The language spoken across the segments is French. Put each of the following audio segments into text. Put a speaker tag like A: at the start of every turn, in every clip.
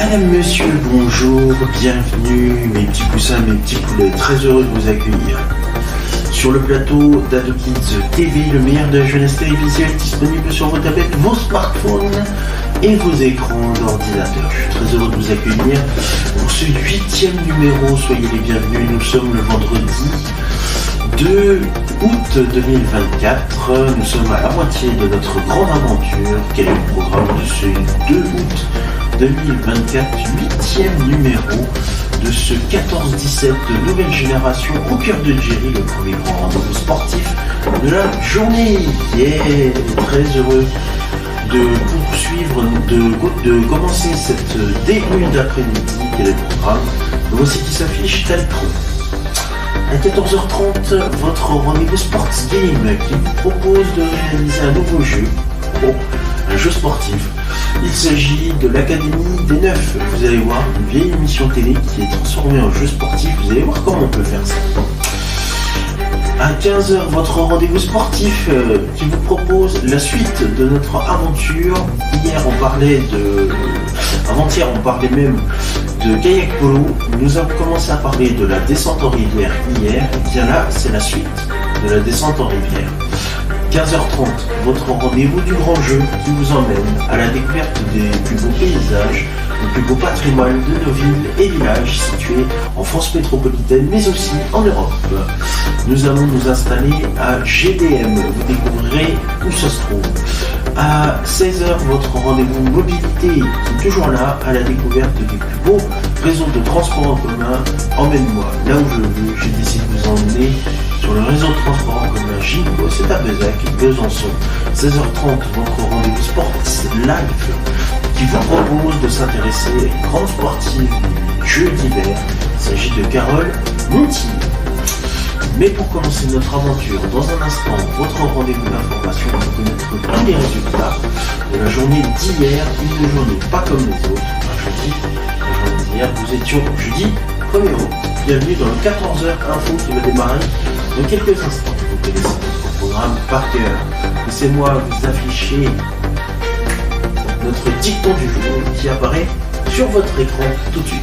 A: Madame, monsieur, bonjour, bienvenue, mes petits poussins, mes petits poulets, très heureux de vous accueillir. Sur le plateau d'Ado Kids TV, le meilleur de la jeunesse télévisuelle disponible sur vos tablettes, vos smartphones et vos écrans d'ordinateur. Je suis très heureux de vous accueillir pour ce 8e numéro, soyez les bienvenus, nous sommes le vendredi 2 août 2024, nous sommes à la moitié de notre grande aventure. Quel est le programme de ce 2 août 2024, 8e numéro de ce 14-17 de nouvelle génération au cœur de Jerry, le premier grand rendez-vous sportif de la journée. Très heureux de poursuivre, de commencer cette début d'après-midi. Quel est le programme? Voici qui s'affiche tel tronc. À 14h30, votre rendez-vous Sports Game qui vous propose de réaliser un nouveau jeu, un jeu sportif. Il s'agit de l'Académie des Neufs. Vous allez voir une vieille émission télé qui est transformée en jeu sportif. Vous allez voir comment on peut faire ça. À 15h, votre rendez-vous sportif qui vous propose la suite de notre aventure. Avant-hier, on parlait même de kayak polo. Nous avons commencé à parler de la descente en rivière hier. Et bien là, c'est la suite de la descente en rivière. 15h30, votre rendez-vous du grand jeu qui vous emmène à la découverte des plus beaux paysages, du plus beau patrimoine de nos villes et villages situés en France métropolitaine, mais aussi en Europe. Nous allons nous installer à GDM, vous découvrirez où ça se trouve. À 16h, votre rendez-vous mobilité qui est toujours là, à la découverte des plus beaux réseaux de transport en commun. Emmène-moi là où je veux, j'ai décidé de vous emmener sur le réseau de transport en commun Ginko, c'est à Bezac, Besançon. 16h30, votre rendez-vous sport live qui vous propose de s'intéresser à une grande sportive du jeu d'hiver. Il s'agit de Carole Monti. Mais pour commencer notre aventure, dans un instant, votre rendez-vous d'information pour connaître tous les résultats de la journée d'hier, une journée pas comme les autres. La journée d'hier, nous étions jeudi 1er août. Bienvenue dans le 14h Info qui va démarrer dans quelques instants. Vous connaissez notre programme par cœur. Laissez-moi vous afficher notre dicton du jour qui apparaît sur votre écran tout de suite.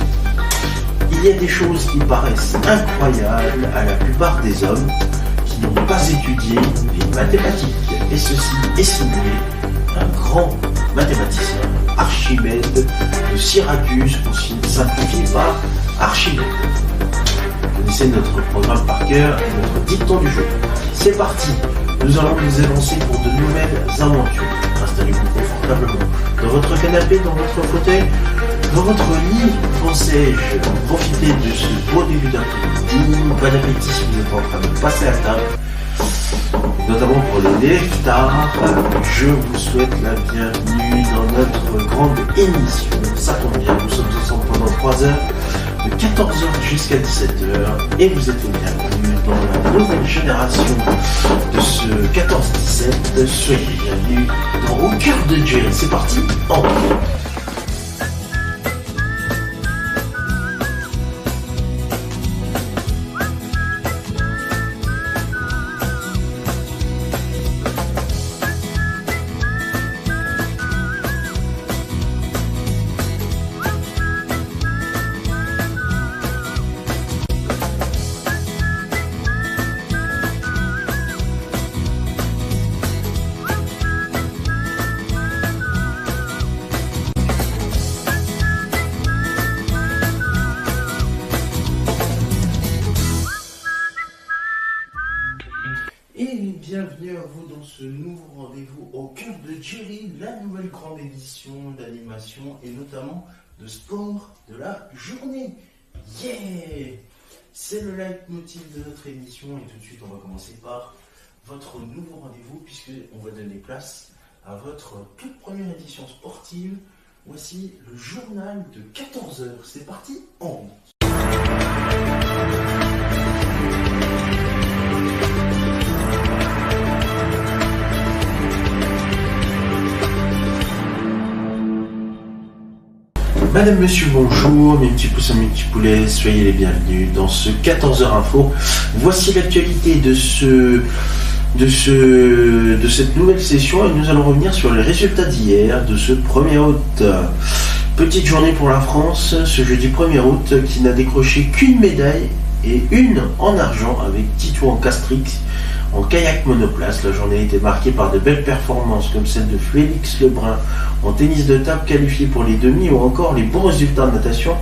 A: Il y a des choses qui paraissent incroyables à la plupart des hommes qui n'ont pas étudié les mathématiques. Et ceci est signé un grand mathématicien, Archimède de Syracuse, qu'on simplifie par Archimède. Vous connaissez notre programme par cœur et notre dicton du jour. C'est parti, nous allons nous élancer pour de nouvelles aventures. Installez-vous confortablement dans votre canapé, dans votre fauteuil, dans votre lit, pensais-je. Profitez de ce beau début d'après-midi. Bon appétit si vous êtes en train de passer à table, notamment pour les leftards. Je vous souhaite la bienvenue dans notre grande émission. Ça tombe bien, nous sommes ensemble pendant 3 heures, de 14h jusqu'à 17h, et vous êtes les bienvenus dans la nouvelle génération de ce 14-17. Soyez les bienvenus dans Au cœur de Jerry. C'est parti, en route. Bienvenue à vous dans ce nouveau rendez-vous au cœur de Jerry, la nouvelle grande édition d'animation et notamment de sport de la journée. Yeah! C'est le leitmotiv de notre émission et tout de suite on va commencer par votre nouveau rendez-vous puisqu'on va donner place à votre toute première édition sportive. Voici le journal de 14h. C'est parti, en route. Madame, monsieur, bonjour, mes petits poussins, mes petits poulets, soyez les bienvenus dans ce 14h Info. Voici l'actualité de cette nouvelle session et nous allons revenir sur les résultats d'hier, de ce 1er août. Petite journée pour la France, ce jeudi 1er août, qui n'a décroché qu'une médaille et une en argent avec Titouan Castrix en kayak monoplace. La journée a été marquée par de belles performances comme celle de Félix Lebrun en tennis de table qualifié pour les demi ou encore les bons résultats en natation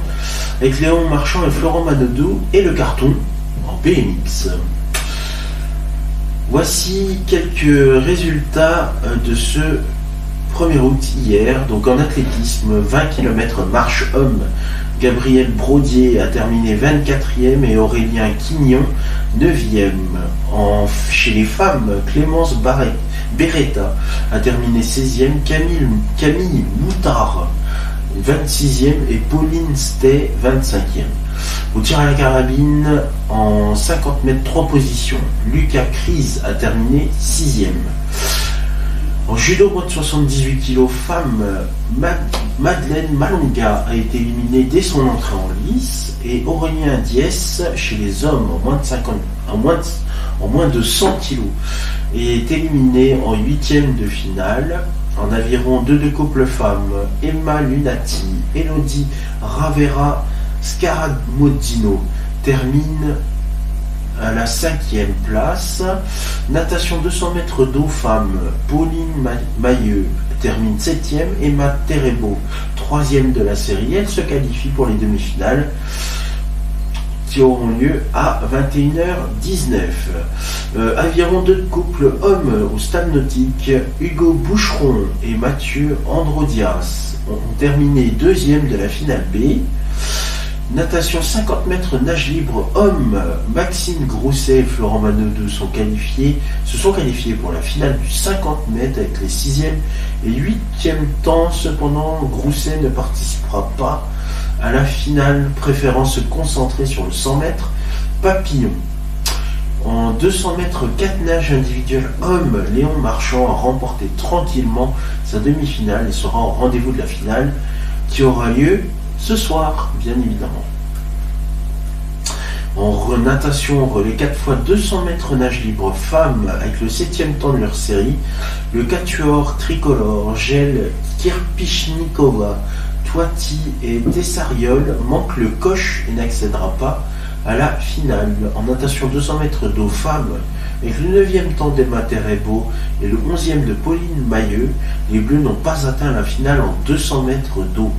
A: avec Léon Marchand et Florent Manodou et le carton en BMX. Voici quelques résultats de ce 1er août hier. Donc en athlétisme, 20 km marche homme, Gabriel Brodier a terminé 24e et Aurélien Quignon 9e. Chez les femmes, Clémence Beretta a terminé 16e, Camille Moutard 26e et Pauline Stey 25e. Au tir à la carabine, en 50 mètres 3 positions, Lucas Crise a terminé 6e. En judo moins de 78 kg femme, Madeleine Malonga a été éliminée dès son entrée en lice et Aurélien Diès chez les hommes en moins de 100 kg est éliminé en 8e de finale. En aviron 2 de couple femmes, Emma Lunati, Elodie Ravera Scaramodino termine à la 5e place. Natation 200 mètres d'eau femme, Pauline Mailleux termine 7e, Emma Terebo 3e de la série. Elle se qualifie pour les demi-finales qui auront lieu à 21h19. Aviron 2 de couple hommes au stade nautique, Hugo Boucheron et Mathieu Androdias ont terminé 2e de la finale B. Natation 50 mètres nage libre homme, Maxime Grousset et Florent Manodou se sont qualifiés pour la finale du 50 mètres avec les 6e et 8e temps. Cependant, Grousset ne participera pas à la finale, préférant se concentrer sur le 100 mètres papillon. En 200 mètres 4 nages individuels homme, Léon Marchand a remporté tranquillement sa demi-finale et sera au rendez-vous de la finale qui aura lieu ce soir, bien évidemment. En natation relais 4 x 200 mètres nage libre femmes avec le 7e temps de leur série, le quatuor tricolore Gel Kirpichnikova, Toiti et Tessariol manque le coche et n'accédera pas à la finale. En natation 200 mètres d'eau femmes, avec le 9e temps d'Emma Terebo et le 11e de Pauline Mailleux, les Bleus n'ont pas atteint la finale en 200 mètres d'eau.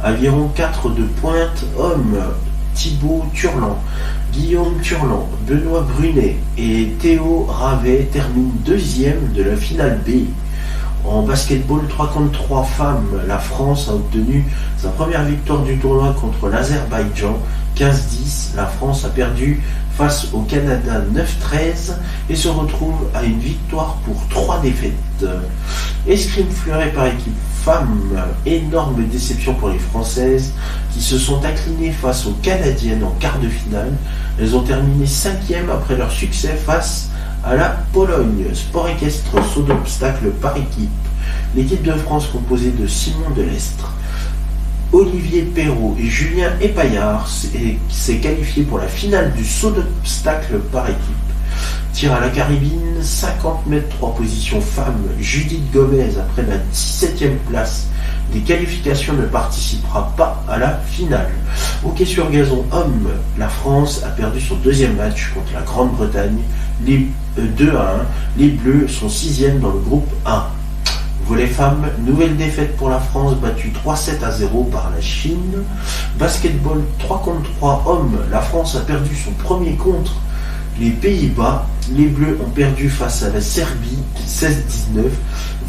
A: Aviron 4 de pointe hommes, Thibaut Turlan, Guillaume Turlan, Benoît Brunet et Théo Ravet terminent 2e de la finale B. En basketball 3 contre 3 femmes, la France a obtenu sa première victoire du tournoi contre l'Azerbaïdjan 15-10. La France a perdu face au Canada 9-13 et se retrouve à une victoire pour 3 défaites. Escrime fleuret par équipe femmes, énorme déception pour les Françaises qui se sont inclinées face aux Canadiennes en quart de finale. Elles ont terminé 5e après leur succès face à la Pologne. Sport équestre saut d'obstacle par équipe. L'équipe de France composée de Simon Delestre, Olivier Perrault et Julien Epaillard s'est qualifié pour la finale du saut d'obstacle par équipe. Tir à la carabine, 50 mètres 3 positions femmes, Judith Gomez après la 17e place des qualifications ne participera pas à la finale. Hockey sur gazon homme, la France a perdu son 2e match contre la Grande-Bretagne, 2-1. Les Bleus sont 6e dans le groupe 1. Volley femmes, nouvelle défaite pour la France, battue 3-7-0 par la Chine. Basketball 3 contre 3 hommes, la France a perdu son premier contre les Pays-Bas. Les Bleus ont perdu face à la Serbie 16-19,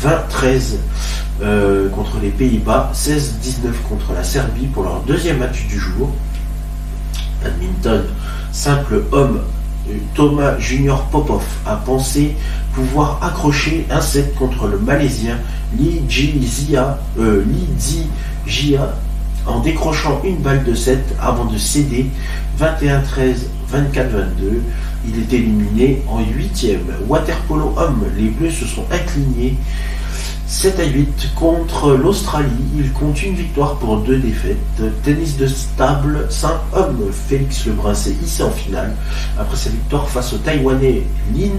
A: 20-13 contre les Pays-Bas, 16-19 contre la Serbie pour leur 2e match du jour. Badminton simple homme, Thomas Junior Popov a pensé pouvoir accrocher un set contre le Malaisien Li Jia en décrochant une balle de 7 avant de céder 21-13, 24-22. Il est éliminé en 8e. Waterpolo homme, les Bleus se sont inclinés 7-8 contre l'Australie. Il compte une victoire pour 2 défaites. Tennis de table simple homme, Félix Lebrun s'est hissé en finale après sa victoire face au Taïwanais Lin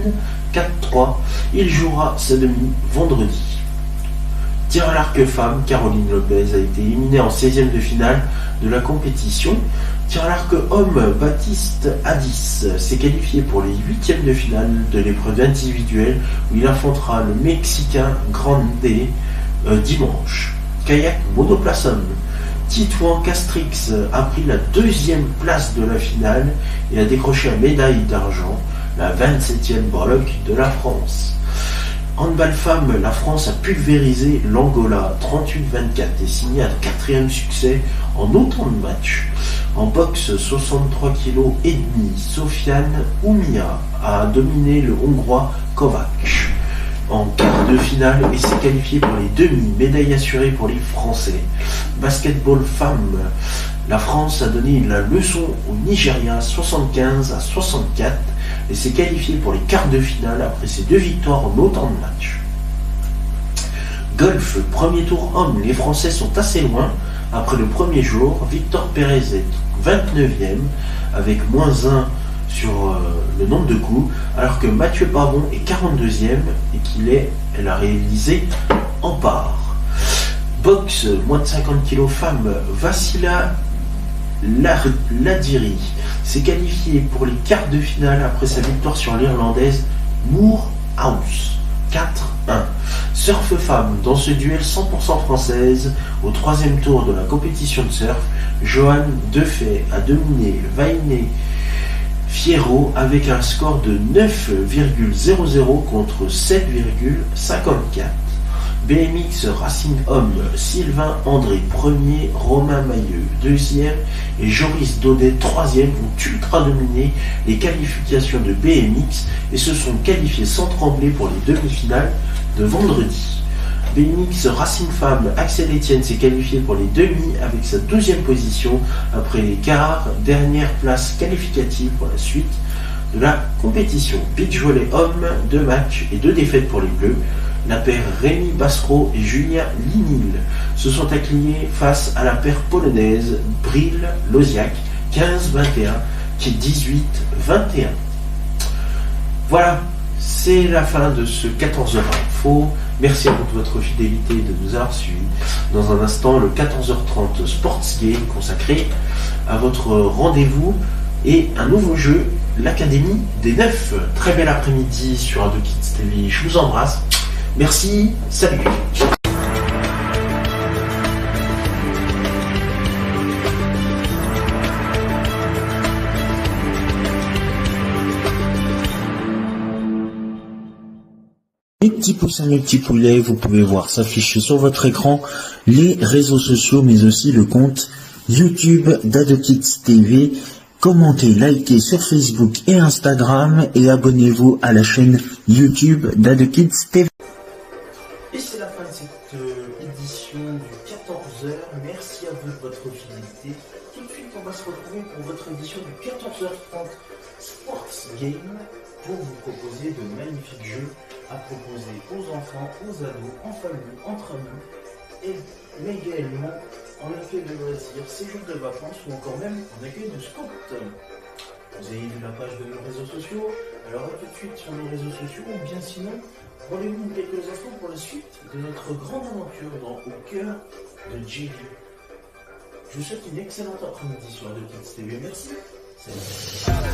A: 4-3. Il jouera sa demi vendredi. Tir à l'arc femme, Caroline Lopez a été éliminée en 16e de finale de la compétition. Tir à l'arc homme, Baptiste Hadis s'est qualifié pour les 8e de finale de l'épreuve individuelle où il affrontera le Mexicain Grande dimanche. Kayak monoplace homme, Titouan Castrix a pris la 2e place de la finale et a décroché la médaille d'argent, la 27e bloc de la France. Handball femme, la France a pulvérisé l'Angola 38-24 et signé un 4e succès en autant de matchs. En boxe 63 kg et demi, Sofiane Oumia a dominé le Hongrois Kovacs en quart de finale et s'est qualifié pour les demi, médaille assurée pour les Français. Basketball femme, la France a donné la leçon au Nigeria 75-64 et s'est qualifié pour les quarts de finale après ses 2 victoires en autant de matchs. Golf, premier tour homme, les Français sont assez loin. Après le premier jour, Victor Pérez est 29e avec -1 sur le nombre de coups, alors que Mathieu Pavon est 42e et elle a réalisé en part. Boxe, moins de 50 kg femme, Vassila Ladiri s'est qualifiée pour les quarts de finale après sa victoire sur l'Irlandaise Moorhouse 4-1. Surf femme, dans ce duel 100% française, au 3e tour de la compétition de surf, Johanne Defay a dominé Vainé Fierro avec un score de 9,00 contre 7,54. BMX Racing Homme, Sylvain André 1er, Romain Mailleux 2e et Joris Daudet 3e ont ultra dominé les qualifications de BMX et se sont qualifiés sans trembler pour les demi-finales de vendredi. BMX Racing Femme, Axel Etienne s'est qualifié pour les demi avec sa 12e position après les quarts, dernière place qualificative pour la suite de la compétition. Beach Volley Homme, 2 matchs et 2 défaites pour les Bleus. La paire Rémi Bascro et Julien Linil se sont inclinés face à la paire polonaise Bril Loziak 15-21 qui est 18-21. Voilà, c'est la fin de ce 14h Info. Merci à vous de votre fidélité de nous avoir suivis. Dans un instant, le 14h30 Sports Game consacré à votre rendez-vous et un nouveau jeu, l'Académie des 9. Très bel après-midi sur Ado Kids TV. Je vous embrasse. Merci, salut.
B: Mes petits poussins, mes petits poulets, vous pouvez voir s'afficher sur votre écran les réseaux sociaux, mais aussi le compte YouTube d'Ado Kids TV. Commentez, likez sur Facebook et Instagram et abonnez-vous à la chaîne YouTube d'Ado Kids TV.
A: Et c'est la fin de cette édition du 14h. Merci à vous de votre fidélité. Tout de suite, on va se retrouver pour votre édition du 14h30 Sports Game pour vous proposer de magnifiques jeux à proposer aux enfants, aux ados, en famille, entre amis, mais également en accueil de loisirs, séjour de vacances ou encore même en accueil de scout. Vous avez vu la page de nos réseaux sociaux, alors à tout de suite sur nos réseaux sociaux ou bien sinon, rendez-vous quelques instants pour la suite de notre grande aventure au cœur de JV. Je vous souhaite une excellente après-midi sur Ado Kids TV. Merci. Salut.